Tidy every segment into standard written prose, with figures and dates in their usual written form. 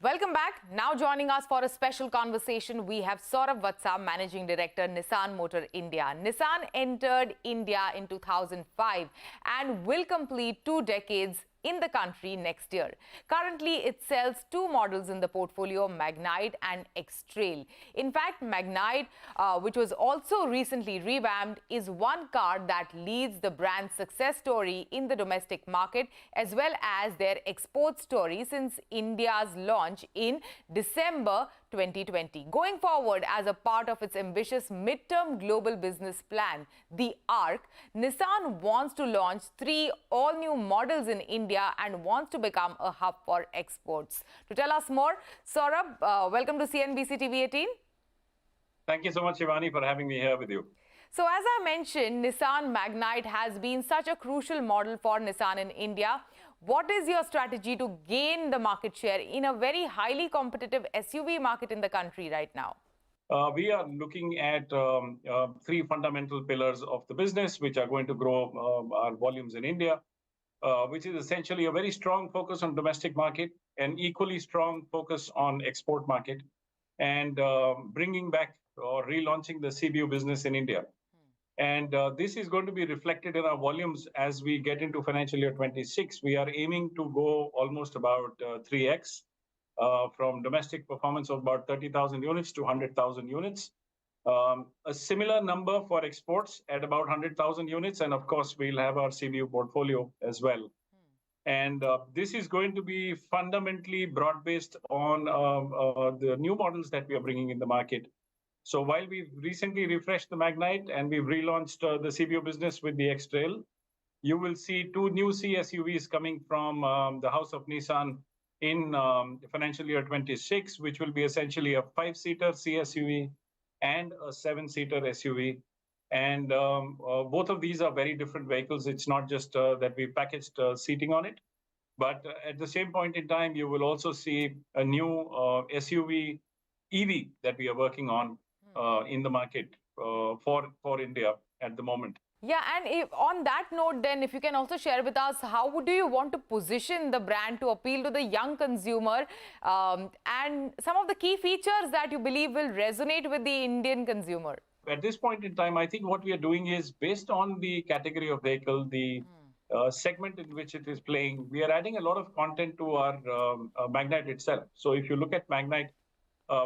Welcome back. Now joining us for a special conversation, we have Saurabh Vatsa, Managing Director, Nissan Motor India. Nissan entered India in 2005 and will complete 2 decades in the country next year. Currently, it sells 2 models in the portfolio, Magnite and X-Trail. In fact, Magnite, which was also recently revamped, is one car that leads the brand's success story in the domestic market, as well as their export story since India's launch in December 2020. Going forward, as a part of its ambitious midterm global business plan, the ARC, Nissan wants to launch 3 all-new models in India and wants to become a hub for exports. To tell us more, Saurabh, welcome to CNBC TV 18. Thank you so much, Shibani, for having me here with you. So as I mentioned, Nissan Magnite has been such a crucial model for Nissan in India. What is your strategy to gain the market share in a very highly competitive SUV market in the country right now? We are looking at 3 fundamental pillars of the business, which are going to grow our volumes in India, which is essentially a very strong focus on domestic market, an equally strong focus on export market, and bringing back or relaunching the CBU business in India. And this is going to be reflected in our volumes as we get into financial year 26. We are aiming to go almost about 3x from domestic performance of about 30,000 units to 100,000 units. A similar number for exports at about 100,000 units. And of course, we'll have our CBU portfolio as well. And this is going to be fundamentally broad-based on the new models that we are bringing in the market. So while we've recently refreshed the Magnite and we've relaunched the CBU business with the X-Trail, you will see 2 new CSUVs coming from the house of Nissan in financial year 26, which will be essentially a 5-seater CSUV and a 7-seater SUV. And both of these are very different vehicles. It's not just that we packaged seating on it, but at the same point in time, you will also see a new SUV EV that we are working on in the market for India at the moment. Yeah, and on that note, then, if you can also share with us, how do you want to position the brand to appeal to the young consumer and some of the key features that you believe will resonate with the Indian consumer? At this point in time, I think what we are doing is based on the category of vehicle, the segment in which it is playing, we are adding a lot of content to our Magnite itself. So if you look at Magnite,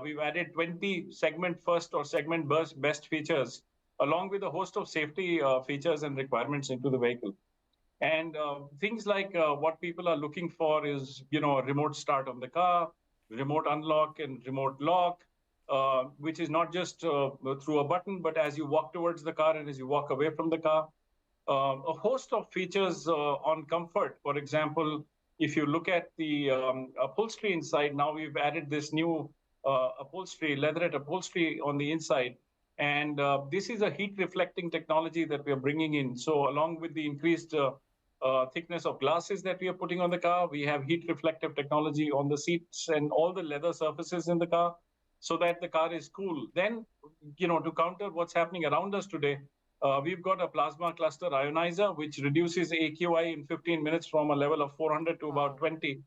we've added 20 segment first or segment best features, along with a host of safety features and requirements into the vehicle. And things like what people are looking for is, a remote start on the car, remote unlock and remote lock, which is not just through a button, but as you walk towards the car and as you walk away from the car. A host of features on comfort. For example, if you look at the upholstery inside, now we've added this new upholstery, leatherette upholstery on the inside. And this is a heat reflecting technology that we are bringing in. So along with the increased thickness of glasses that we are putting on the car, we have heat reflective technology on the seats and all the leather surfaces in the car so that the car is cool. Then, to counter what's happening around us today, we've got a plasma cluster ionizer, which reduces AQI in 15 minutes from a level of 400 to about 20.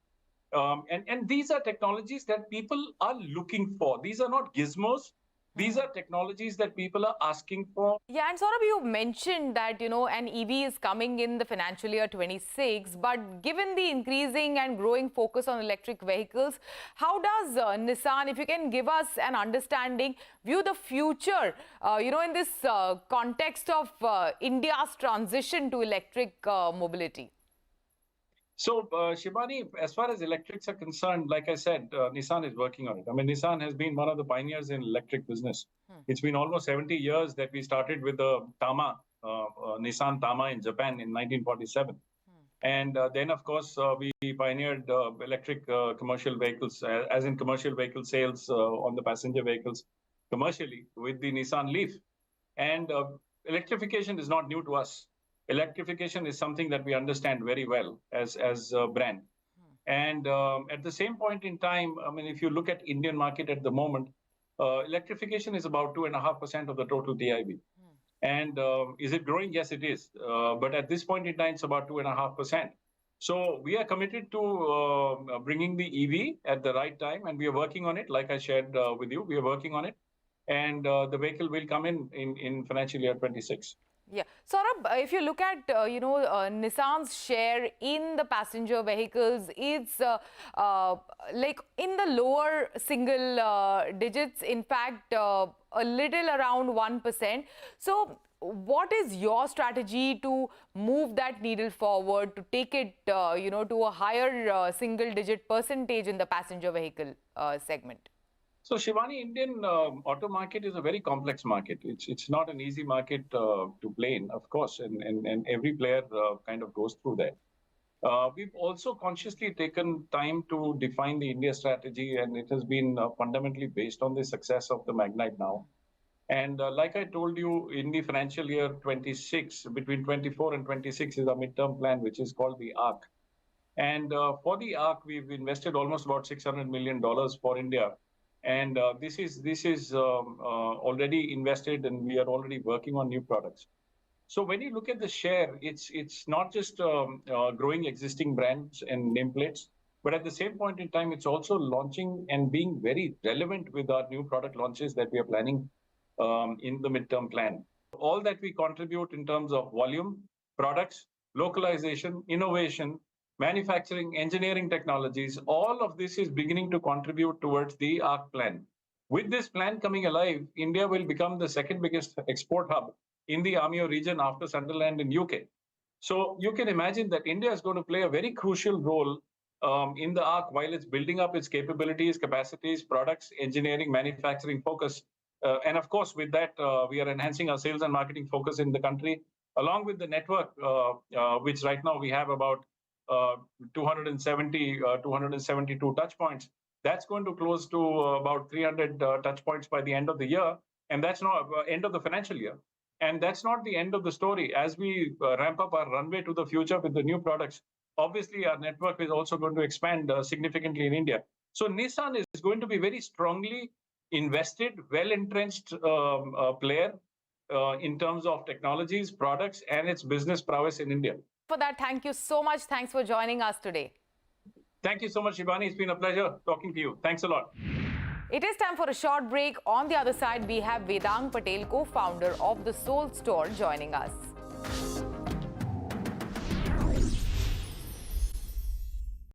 And these are technologies that people are looking for. These are not gizmos. These are technologies that people are asking for. Yeah, and Saurabh, you mentioned that, an EV is coming in the financial year 26. But given the increasing and growing focus on electric vehicles, how does Nissan, if you can give us an understanding, view the future, in this context of India's transition to electric mobility? So, Shibani, as far as electrics are concerned, like I said, Nissan is working on it. I mean, Nissan has been one of the pioneers in electric business. It's been almost 70 years that we started with the Tama, Nissan Tama in Japan in 1947. And then, of course, we pioneered electric commercial vehicles, as in commercial vehicle sales on the passenger vehicles commercially with the Nissan Leaf. And electrification is not new to us. Electrification is something that we understand very well as a brand. And at the same point in time, I mean, if you look at Indian market at the moment, electrification is about 2.5% of the total TIV. And is it growing? Yes, it is. But at this point in time, it's about 2.5%. So we are committed to bringing the EV at the right time, and we are working on it. Like I shared with you, we are working on it, and the vehicle will come in financial year 26. Yeah. Saurabh, if you look at, Nissan's share in the passenger vehicles, it's like in the lower single digits, in fact, a little around 1%. So what is your strategy to move that needle forward, to take it, to a higher single digit percentage in the passenger vehicle segment? So Shivani, Indian auto market is a very complex market. It's not an easy market to play in, of course, and every player kind of goes through that. We've also consciously taken time to define the India strategy, and it has been fundamentally based on the success of the Magnite now. And like I told you, in the financial year 26, between 24 and 26 is a midterm plan, which is called the ARC. And for the ARC, we've invested almost about $600 million for India. And this is already invested, and we are already working on new products. So when you look at the share, it's not just growing existing brands and nameplates, but at the same point in time, it's also launching and being very relevant with our new product launches that we are planning in the midterm plan. All that we contribute in terms of volume, products, localization, innovation, manufacturing, engineering technologies, all of this is beginning to contribute towards the ARC plan. With this plan coming alive, India will become the second biggest export hub in the AMEO region after Sunderland in UK. So you can imagine that India is going to play a very crucial role in the ARC while it's building up its capabilities, capacities, products, engineering, manufacturing focus. And of course, with that, we are enhancing our sales and marketing focus in the country, along with the network, which right now we have about 272 touch points. That's going to close to about 300 touch points by the end of the year. And that's not end of the financial year. And that's not the end of the story. As we ramp up our runway to the future with the new products, obviously our network is also going to expand significantly in India. So Nissan is going to be very strongly invested, well-entrenched player in terms of technologies, products, and its business prowess in India. For that, thank you so much. Thanks for joining us today. Thank you so much, Shibani. It's been a pleasure talking to you. Thanks a lot. It is time for a short break. On the other side, we have Vedang Patel, co-founder of the Soul Store, joining us.